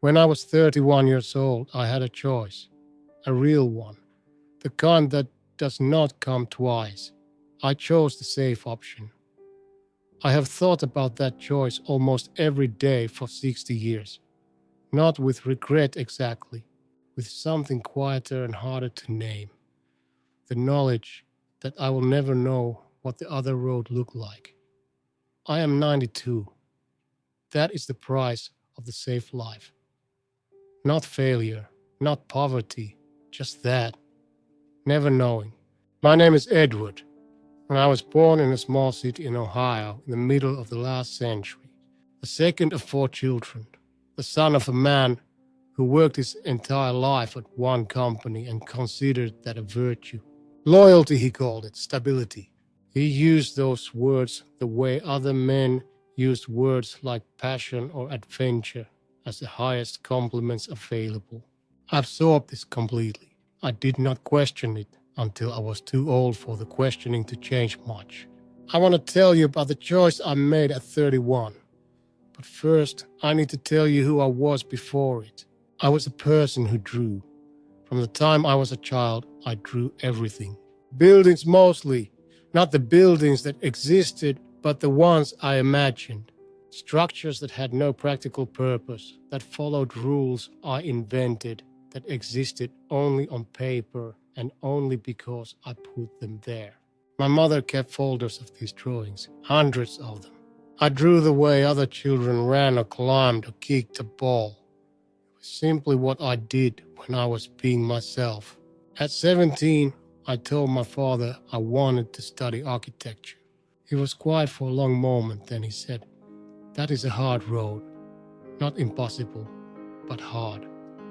When I was 31 years old, I had a choice, a real one, the kind that does not come twice. I chose the safe option. I have thought about that choice almost every day for 60 years. Not with regret exactly, with something quieter and harder to name. The knowledge that I will never know what the other road looked like. I am 92. That is the price of the safe life. Not failure, not poverty, just that. Never knowing. My name is Edward, and I was born in a small city in Ohio in the middle of the last century. The second of 4 children, the son of a man who worked his entire life at one company and considered that a virtue. Loyalty, he called it, stability. He used those words the way other men used words like passion or adventure as the highest compliments available. I absorbed this completely. I did not question it until I was too old for the questioning to change much. I want to tell you about the choice I made at 31. But first, I need to tell you who I was before it. I was a person who drew. From the time I was a child, I drew everything. Buildings mostly, not the buildings that existed, but the ones I imagined. Structures that had no practical purpose, that followed rules I invented, that existed only on paper and only because I put them there. My mother kept folders of these drawings, hundreds of them. I drew the way other children ran or climbed or kicked a ball. It was simply what I did when I was being myself. At 17, I told my father I wanted to study architecture. He was quiet for a long moment, then he said, "That is a hard road. Not impossible, but hard."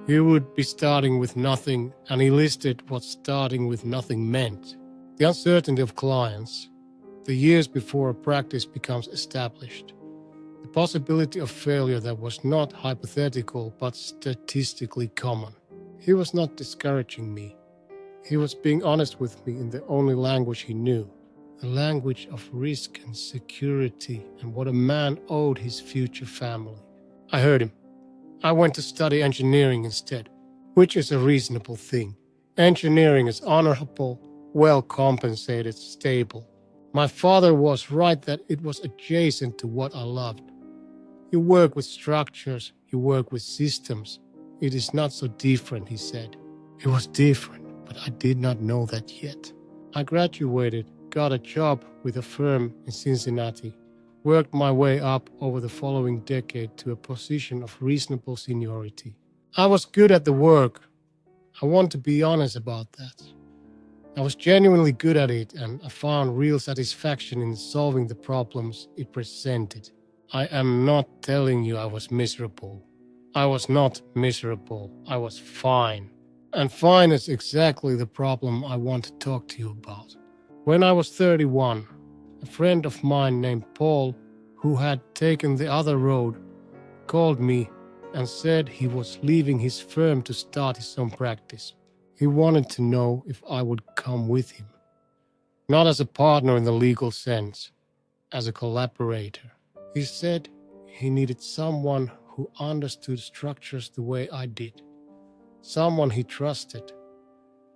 He would be starting with nothing, and he listed what starting with nothing meant. The uncertainty of clients, the years before a practice becomes established, the possibility of failure that was not hypothetical but statistically common. He was not discouraging me. He was being honest with me in the only language he knew, the language of risk and security and what a man owed his future family. I heard him. I went to study engineering instead, which is a reasonable thing. Engineering is honorable, well compensated, stable. My father was right that it was adjacent to what I loved. You work with structures, you work with systems. It is not so different, he said. It was different, but I did not know that yet. I graduated, got a job with a firm in Cincinnati, worked my way up over the following decade to a position of reasonable seniority. I was good at the work. I want to be honest about that. I was genuinely good at it, and I found real satisfaction in solving the problems it presented. I am not telling you I was miserable. I was not miserable. I was fine. And fine is exactly the problem I want to talk to you about. When I was 31, a friend of mine named Paul, who had taken the other road, called me and said he was leaving his firm to start his own practice. He wanted to know if I would come with him. Not as a partner in the legal sense, as a collaborator. He said he needed someone who understood structures the way I did. Someone he trusted.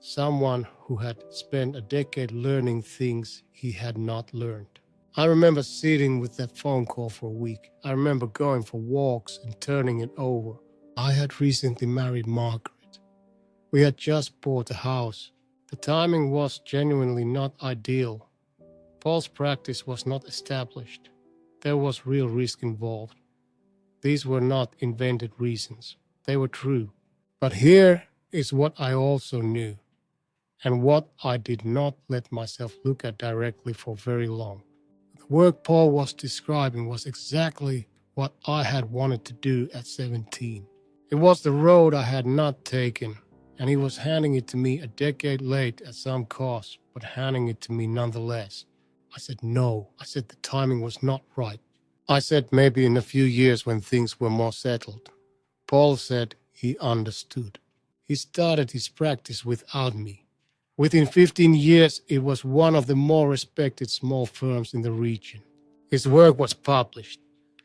Someone who had spent a decade learning things he had not learned. I remember sitting with that phone call for a week. I remember going for walks and turning it over. I had recently married Margaret. We had just bought a house. The timing was genuinely not ideal. Paul's practice was not established. There was real risk involved. These were not invented reasons. They were true. But here is what I also knew, and what I did not let myself look at directly for very long. The work Paul was describing was exactly what I had wanted to do at 17. It was the road I had not taken, and he was handing it to me a decade late at some cost, but handing it to me nonetheless. I said no. I said the timing was not right. I said maybe in a few years when things were more settled. Paul said he understood. He started his practice without me. Within 15 years, it was one of the more respected small firms in the region. His work was published.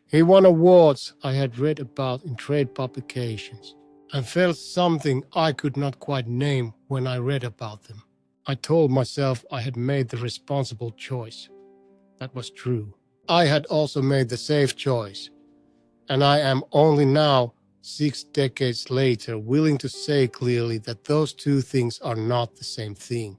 He won awards I had read about in trade publications and felt something I could not quite name when I read about them. I told myself I had made the responsible choice. That was true. I had also made the safe choice, and I am only now, 6 decades later, willing to say clearly that those two things are not the same thing.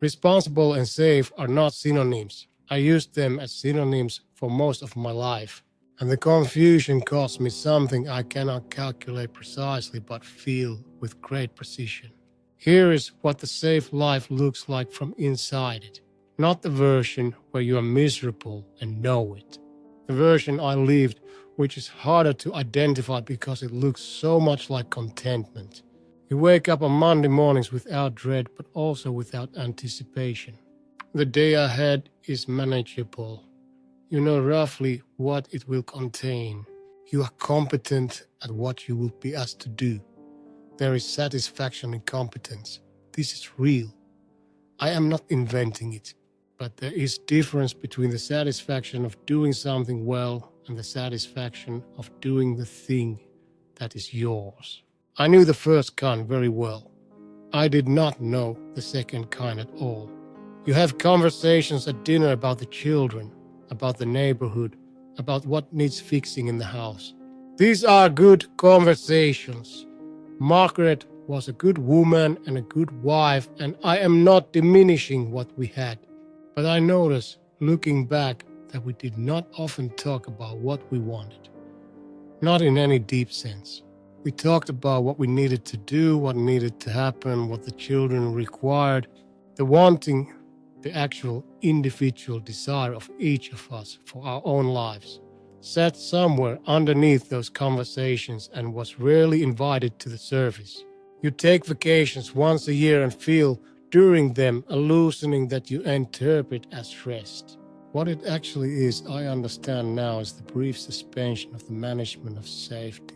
Responsible and safe are not synonyms. I used them as synonyms for most of my life, and the confusion cost me something I cannot calculate precisely but feel with great precision. Here is what the safe life looks like from inside it. Not the version where you are miserable and know it. The version I lived, which is harder to identify because it looks so much like contentment. You wake up on Monday mornings without dread, but also without anticipation. The day ahead is manageable. You know roughly what it will contain. You are competent at what you will be asked to do. There is satisfaction in competence. This is real. I am not inventing it. But there is difference between the satisfaction of doing something well and the satisfaction of doing the thing that is yours. I knew the first kind very well. I did not know the second kind at all. You have conversations at dinner about the children, about the neighborhood, about what needs fixing in the house. These are good conversations. Margaret was a good woman and a good wife, and I am not diminishing what we had. But I notice, looking back, that we did not often talk about what we wanted. Not in any deep sense. We talked about what we needed to do, what needed to happen, what the children required. The wanting, the actual individual desire of each of us for our own lives, sat somewhere underneath those conversations and was rarely invited to the surface. You take vacations once a year and feel during them a loosening that you interpret as rest. What it actually is, I understand now, is the brief suspension of the management of safety.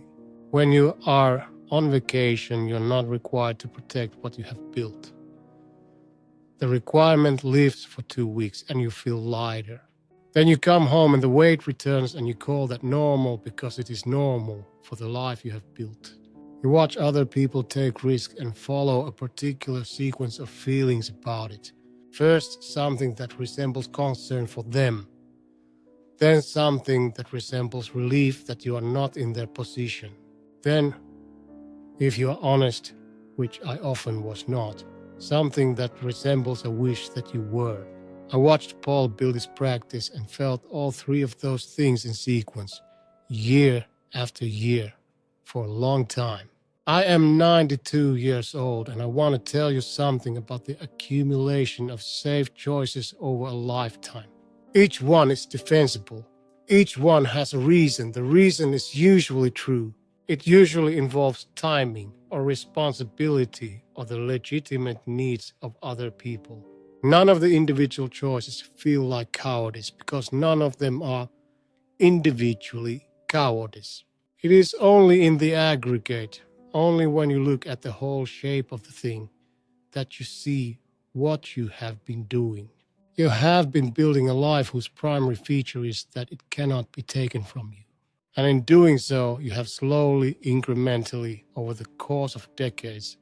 When you are on vacation, you're not required to protect what you have built. The requirement lifts for 2 weeks and you feel lighter. Then you come home and the weight returns and you call that normal because it is normal for the life you have built. You watch other people take risks and follow a particular sequence of feelings about it. First, something that resembles concern for them. Then something that resembles relief that you are not in their position. Then, if you are honest, which I often was not, something that resembles a wish that you were. I watched Paul build his practice and felt all three of those things in sequence, year after year, for a long time. I am 92 years old and I want to tell you something about the accumulation of safe choices over a lifetime. Each one is defensible. Each one has a reason. The reason is usually true. It usually involves timing or responsibility or the legitimate needs of other people. None of the individual choices feel like cowardice because none of them are individually cowardice. It is only in the aggregate, only when you look at the whole shape of the thing, that you see what you have been doing. You have been building a life whose primary feature is that it cannot be taken from you. And in doing so, you have slowly, incrementally, over the course of decades,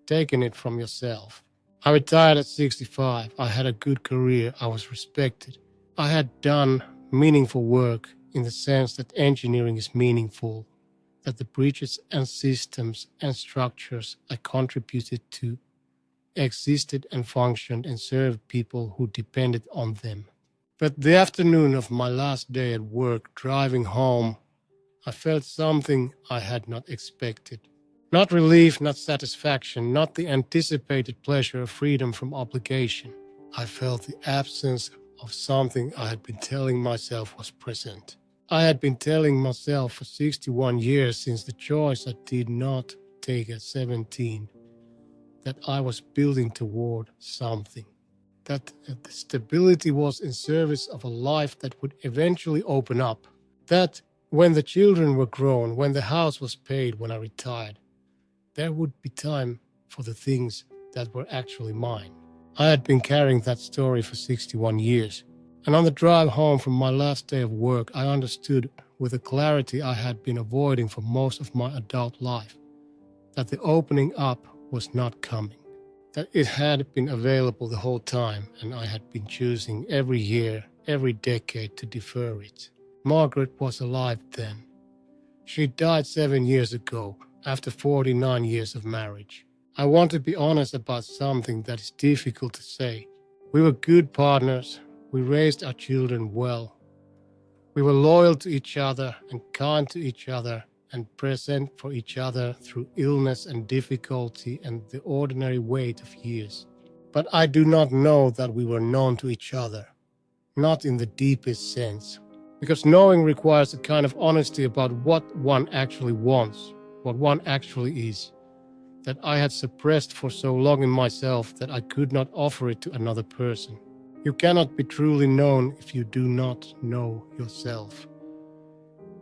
taken it from yourself. I retired at 65. I had a good career. I was respected. I had done meaningful work in the sense that engineering is meaningful, that the bridges and systems and structures I contributed to existed and functioned and served people who depended on them. But the afternoon of my last day at work, driving home, I felt something I had not expected. Not relief, not satisfaction, not the anticipated pleasure of freedom from obligation. I felt the absence of something I had been telling myself was present. I had been telling myself for 61 years since the choice I did not take at 17 that I was building toward something, that the stability was in service of a life that would eventually open up, that when the children were grown, when the house was paid, when I retired, there would be time for the things that were actually mine. I had been carrying that story for 61 years. And on the drive home from my last day of work, I understood with a clarity I had been avoiding for most of my adult life, that the opening up was not coming, that it had been available the whole time and I had been choosing every year, every decade to defer it. Margaret was alive then. She died 7 years ago, after 49 years of marriage. I want to be honest about something that is difficult to say. We were good partners. We raised our children well. We were loyal to each other and kind to each other and present for each other through illness and difficulty and the ordinary weight of years. But I do not know that we were known to each other, not in the deepest sense, because knowing requires a kind of honesty about what one actually wants, what one actually is, that I had suppressed for so long in myself that I could not offer it to another person. You cannot be truly known if you do not know yourself.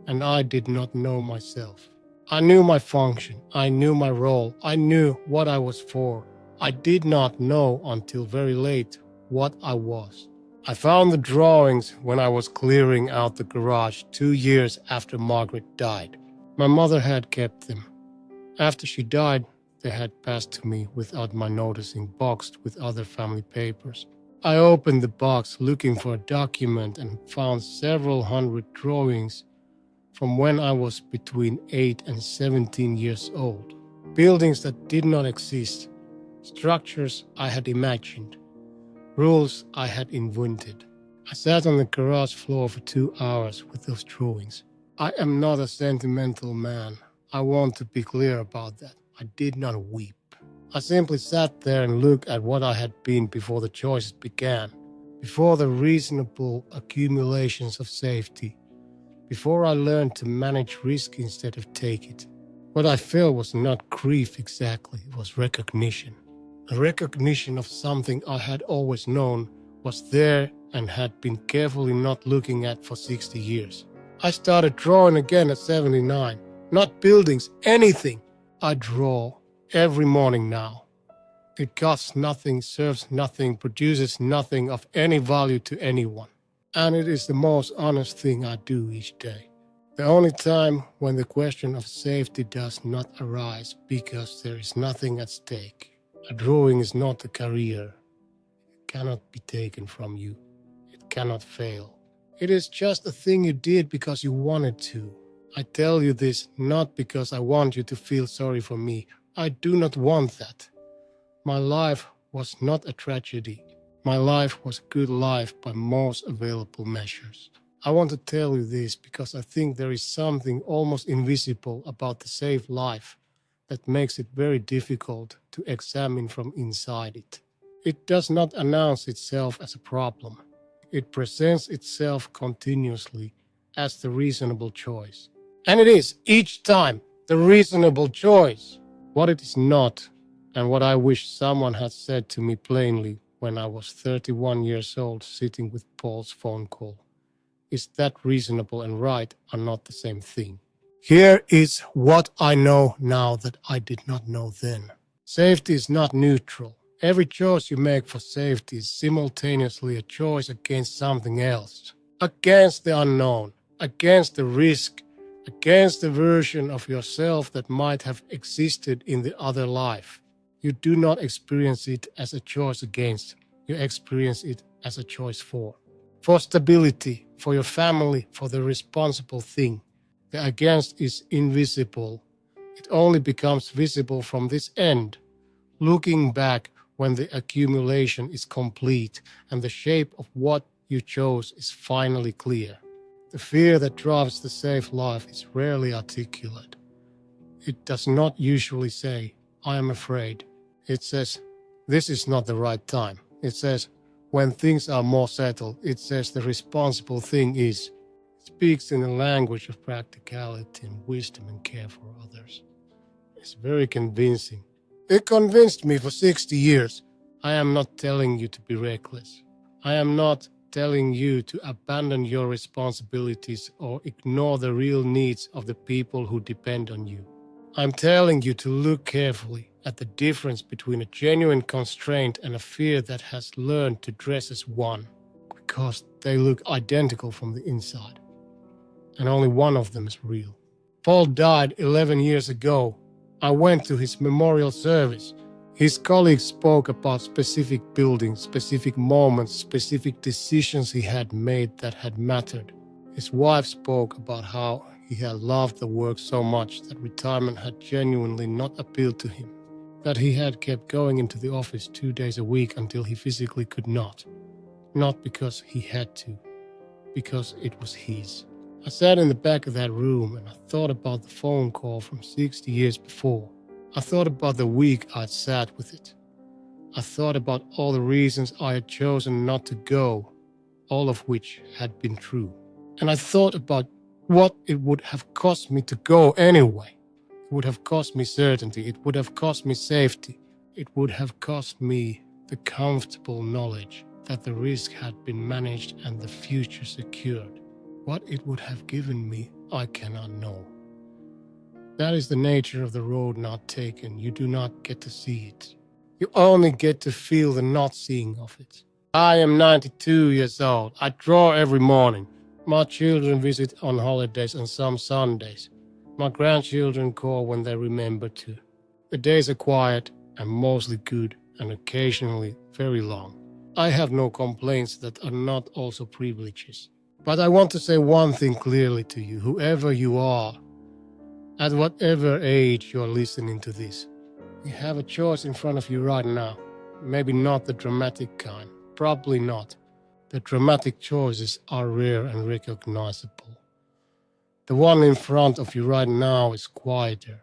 And I did not know myself. I knew my function, I knew my role, I knew what I was for. I did not know until very late what I was. I found the drawings when I was clearing out the garage 2 years after Margaret died. My mother had kept them. After she died, they had passed to me without my noticing, boxed with other family papers. I opened the box looking for a document and found several hundred drawings from when I was between 8 and 17 years old. Buildings that did not exist, structures I had imagined, rules I had invented. I sat on the garage floor for 2 hours with those drawings. I am not a sentimental man. I want to be clear about that. I did not weep. I simply sat there and looked at what I had been before the choices began, before the reasonable accumulations of safety, before I learned to manage risk instead of take it. What I felt was not grief exactly, it was recognition. A recognition of something I had always known was there and had been carefully not looking at for 60 years. I started drawing again at 79. Not buildings, anything. I draw every morning now. It costs nothing, serves nothing, produces nothing of any value to anyone. And it is the most honest thing I do each day. The only time when the question of safety does not arise because there is nothing at stake. A drawing is not a career. It cannot be taken from you. It cannot fail. It is just a thing you did because you wanted to. I tell you this not because I want you to feel sorry for me. I do not want that. My life was not a tragedy. My life was a good life by most available measures. I want to tell you this because I think there is something almost invisible about the safe life that makes it very difficult to examine from inside it. It does not announce itself as a problem. It presents itself continuously as the reasonable choice. And it is, each time, the reasonable choice. What it is not, and what I wish someone had said to me plainly when I was 31 years old sitting with Paul's phone call, is that reasonable and right are not the same thing. Here is what I know now that I did not know then. Safety is not neutral. Every choice you make for safety is simultaneously a choice against something else, against the unknown, against the risk, against the version of yourself that might have existed in the other life. You do not experience it as a choice against, you experience it as a choice for. For stability, for your family, for the responsible thing. The against is invisible. It only becomes visible from this end, looking back when the accumulation is complete and the shape of what you chose is finally clear. The fear that drives the safe life is rarely articulate. It does not usually say, I am afraid. It says, this is not the right time. It says, when things are more settled, it says the responsible thing is. It speaks in the language of practicality and wisdom and care for others. It's very convincing. It convinced me for 60 years. I am not telling you to be reckless. I am not telling you to abandon your responsibilities or ignore the real needs of the people who depend on you. I'm telling you to look carefully at the difference between a genuine constraint and a fear that has learned to dress as one, because they look identical from the inside. and only one of them is real. Paul died 11 years ago. I went to his memorial service. His colleagues spoke about specific buildings, specific moments, specific decisions he had made that had mattered. His wife spoke about how he had loved the work so much that retirement had genuinely not appealed to him, that he had kept going into the office 2 days a week until he physically could not because he had to, because it was his. I sat in the back of that room and I thought about the phone call from 60 years before. I thought about the week I'd sat with it. I thought about all the reasons I had chosen not to go, all of which had been true. And I thought about what it would have cost me to go anyway. It would have cost me certainty. It would have cost me safety. It would have cost me the comfortable knowledge that the risk had been managed and the future secured. What it would have given me, I cannot know. That is the nature of the road not taken. You do not get to see it. You only get to feel the not seeing of it. I am 92 years old. I draw every morning. My children visit on holidays and some Sundays. My grandchildren call when they remember to. The days are quiet and mostly good and occasionally very long. I have no complaints that are not also privileges. But I want to say one thing clearly to you, whoever you are, at whatever age you are listening to this. You have a choice in front of you right now. Maybe not the dramatic kind, probably not. The dramatic choices are rare and recognizable. The one in front of you right now is quieter.